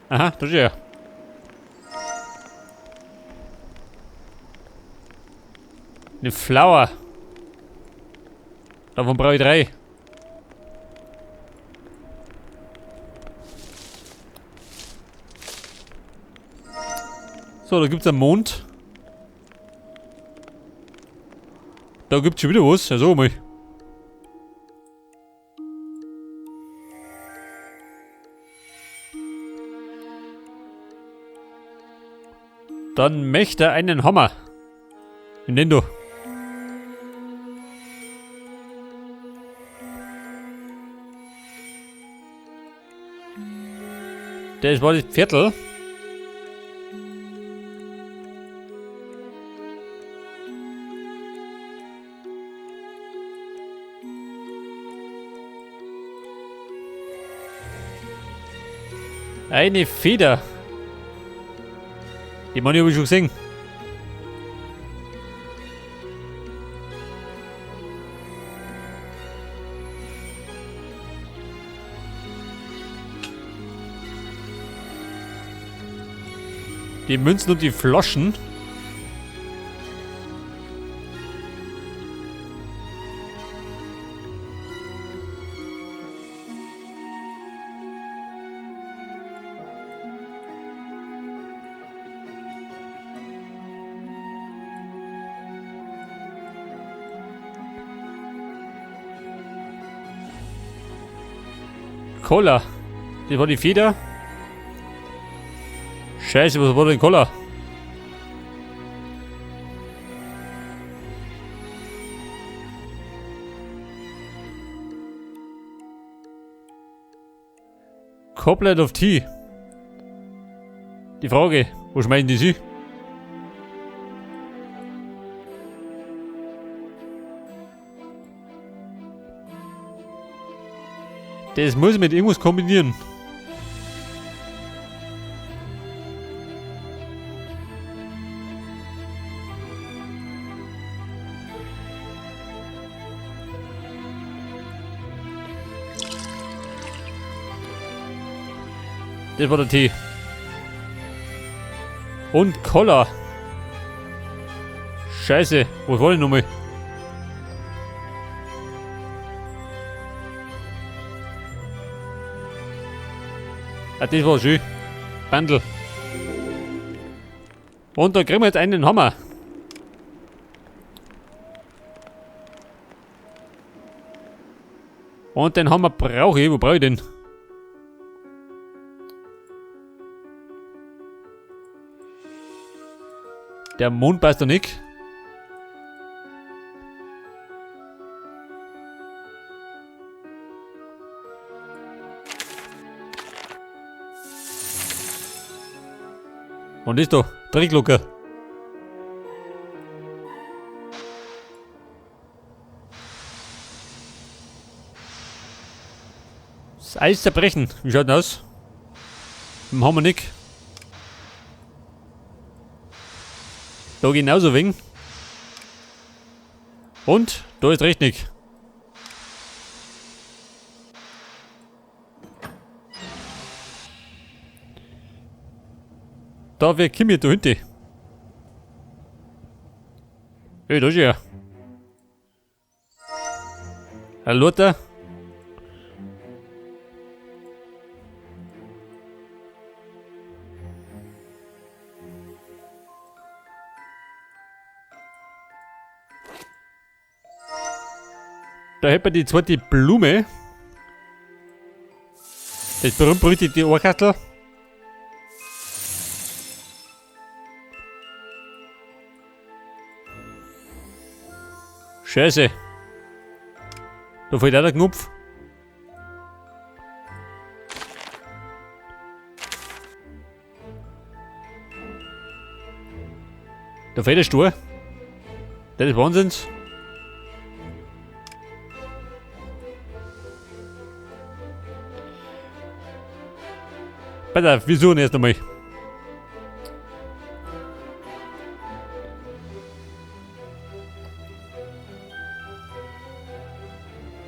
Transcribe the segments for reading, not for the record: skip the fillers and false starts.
Aha, da ist er. Eine Flower. Davon brauche ich 3. So, da gibt's einen Mond. Da gibt's schon wieder was. Ja, so mal. Dann möchte er einen Hammer. Nintendo. Das war das Viertel. Eine Feder. Die Mann habe ich schon gesehen. Die Münzen und die Floschen. Cola. Das war die Feder. Scheiße, was war denn Cola? Goblet of Tea. Die Frage, wo schmeißen die sie? Das muss ich mit irgendwas kombinieren. Das war der Tee. Und Cola. Scheiße, was war denn nochmal? Ah, das war schön. Bandel. Und da kriegen wir jetzt einen Hammer. Und den Hammer brauche ich. Wo brauche ich den? Der Mond passt da nicht. Und ist da, Tricklucker. Das Eis zerbrechen. Wie schaut denn aus? Im Hammer nicht. Da genauso wegen. Und da ist recht nicht. Da wer Kimi da hinten. Hey, da ist er. Hallo da. Da hätten wir die zweite Blume. Das berühmt-berüchtigte Ohrkastel. Scheiße. Da fällt auch der Knopf. Da fällt der Stuhl. Das ist Wahnsinns. Pass auf, wir suchen erst einmal.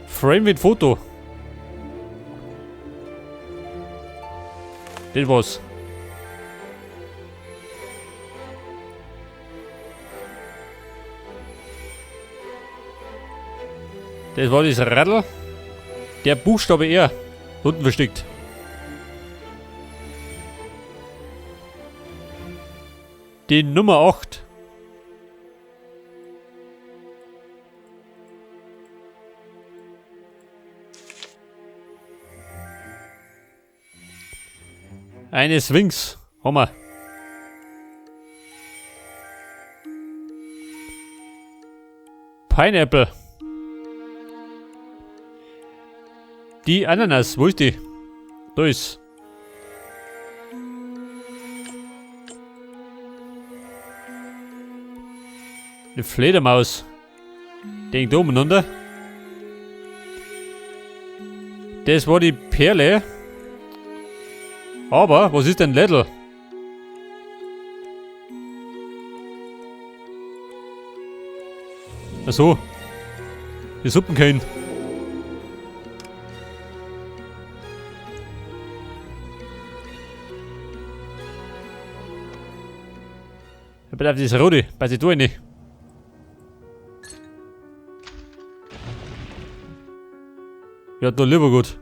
Frame mit Foto. Das war's. Das war das Radl. Der Buchstabe R. Unten versteckt. Die Nummer 8. Eine Sphinx. Hammer. Pineapple. Die Ananas. Wo ist die? Da ist. Eine Fledermaus. Den da umeinander. Das war die Perle. Aber, was ist denn Lädel? Achso. Die Suppenkühen. Aber das ist rote. Pass ich da rein. Ja, da lieber gut.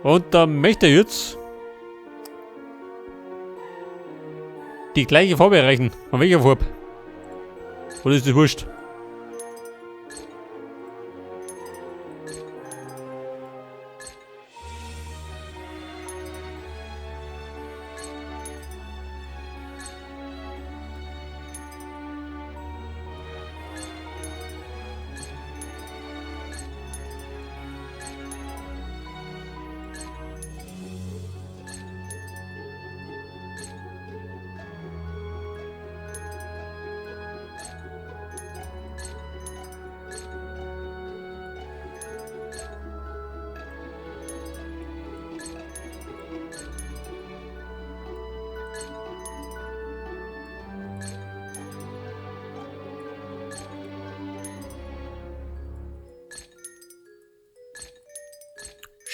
Und da möchte er jetzt die gleiche Farbe erreichen. Von welcher Farbe? Oder ist das wurscht?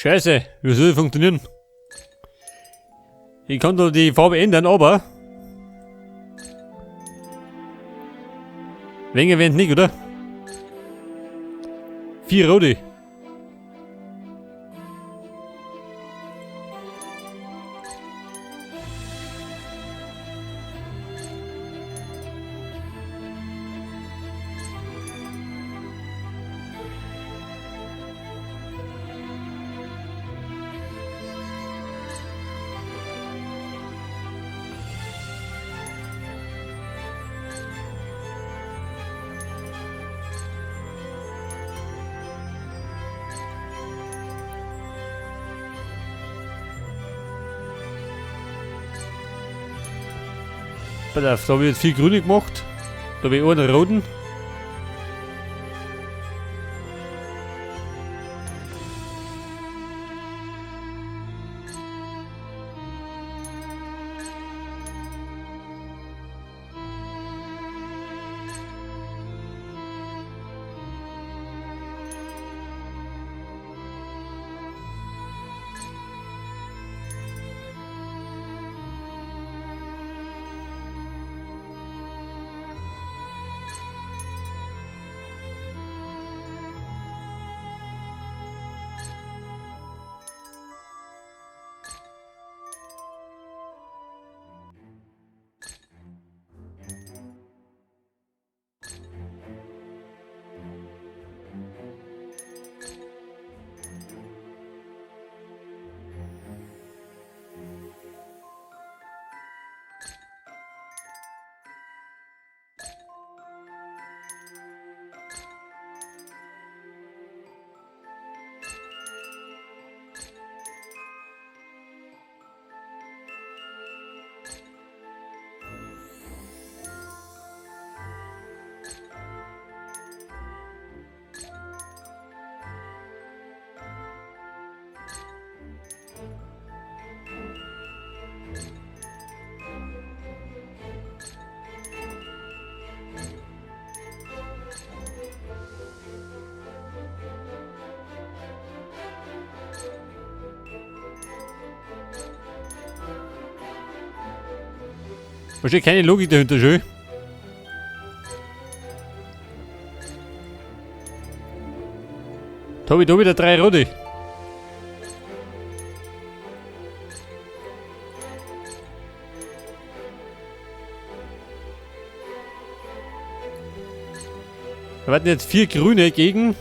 Scheiße, wie soll das funktionieren? Ich kann da die Farbe ändern, aber wegen erwähnt nicht, oder? 4 rote. Da habe ich jetzt 4 grüne gemacht. Da habe ich einen roten. Verstehe keine Logik dahinter, schön. Da habe ich da wieder 3 rote. Da warten jetzt 4 grüne gegen.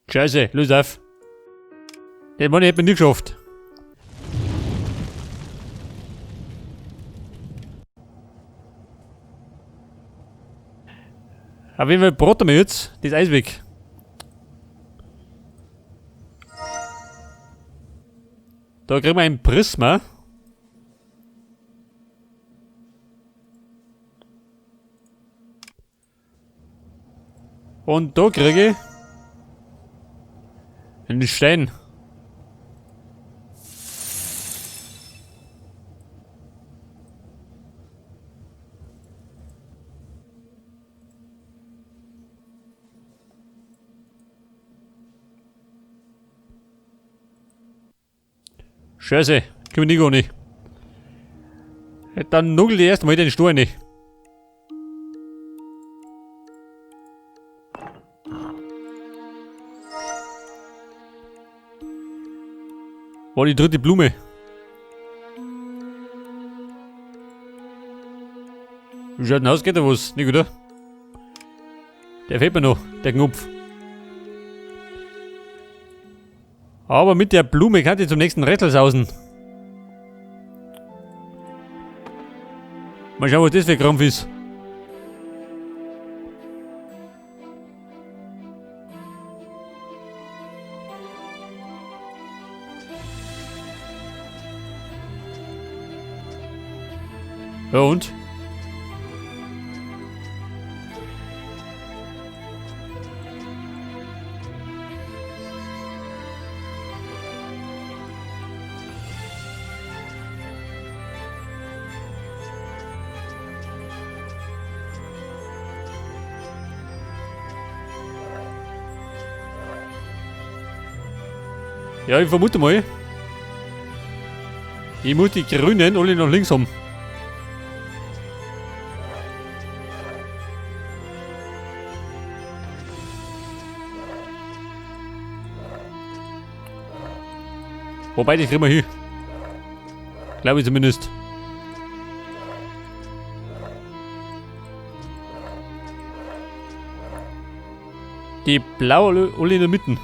Scheiße, löse auf. Den Mann hätte man nicht geschafft. Auf jeden Fall braten wir jetzt das Eis weg. Da kriegen wir ein Prisma. Und da kriege ich einen Stein. Scheiße, komm ich nicht gar nicht. Dann nugel ich erstmal den Stuhl nicht. War die 3. Blume. Wie schaut denn aus? Geht da was? Nicht, oder? Der fehlt mir noch, der Knopf. Aber mit der Blume kann ich zum nächsten Rätsel sausen. Mal schauen, was das für ein Krampf ist. Ja und? Ja, ich vermute mal. Ich muss die Grünen alle nach links haben. Wobei, das kriegen wir hin. Glaube ich zumindest. Die blau alle in der Mitte.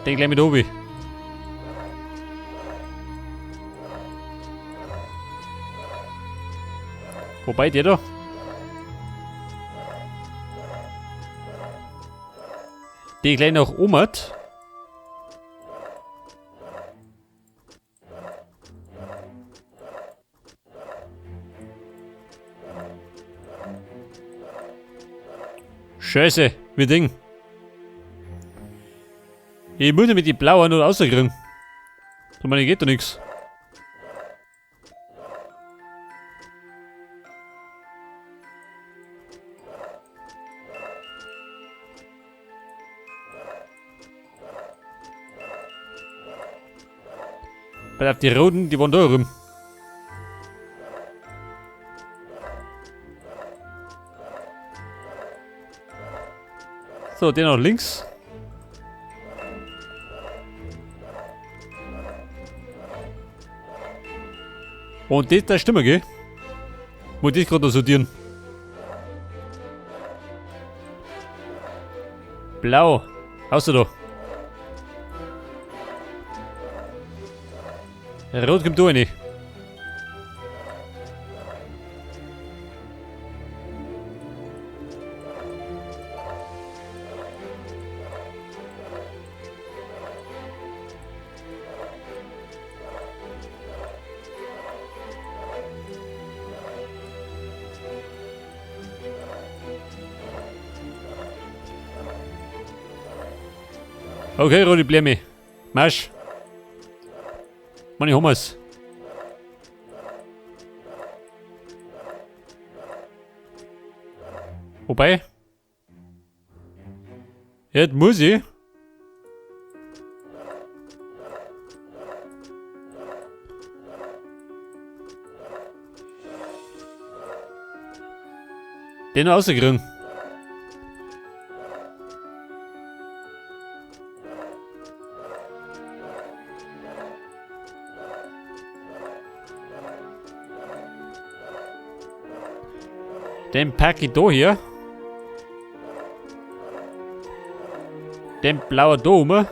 Den gleich mit oben. Wobei der da. Die gleich nach oben hat. Scheiße, wie Ding. Ich muss ja mit die blauen nur rauskriegen. Ich meine, geht doch nichts. Weil auf die roten, die waren da rum. So, den nach links. Und das da stimmt, gell? Muss ich gerade sortieren. Blau. Hast du da? Rot kommt da rein. Okay, rote Blämme. Marsch. Mann, ich haben wir's. Wobei. Jetzt muss ich. Den rausgekriegen. Den pack ich da hier. Den blauen da rum.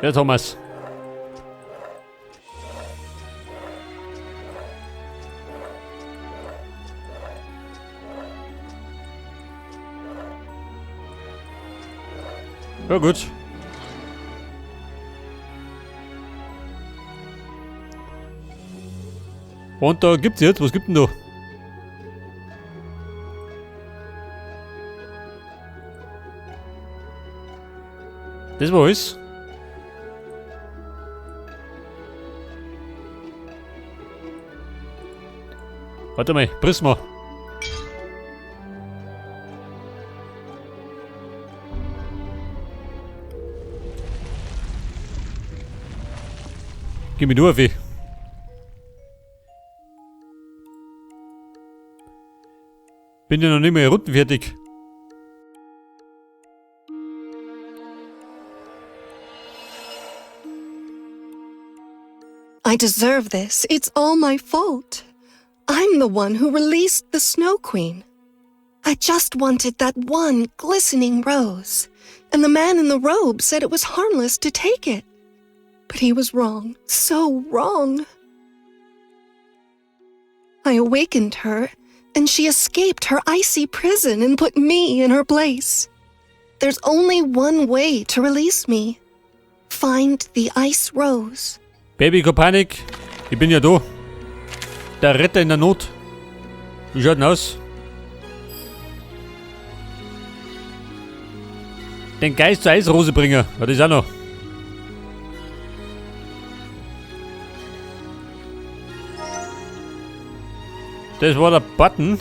Ja, Thomas. Ja, gut. Und da gibt's jetzt, was gibt denn da? Das war alles. Warte mal, Prisma. Gib mir nur weh. Bin ja noch nicht mehr rundenfertig. I deserve this. It's all my fault. I'm the one who released the Snow Queen. I just wanted that one glistening rose, and the man in the robe said it was harmless to take it. But he was wrong, so wrong. I awakened her, and she escaped her icy prison and put me in her place. There's only one way to release me. Find the ice rose. Baby, keine Panik. Ich bin ja da. Der Retter in der Not. Wie schaut denn aus? Den Geist zur Eisrose bringen. Was ist auch noch? Das war der Button.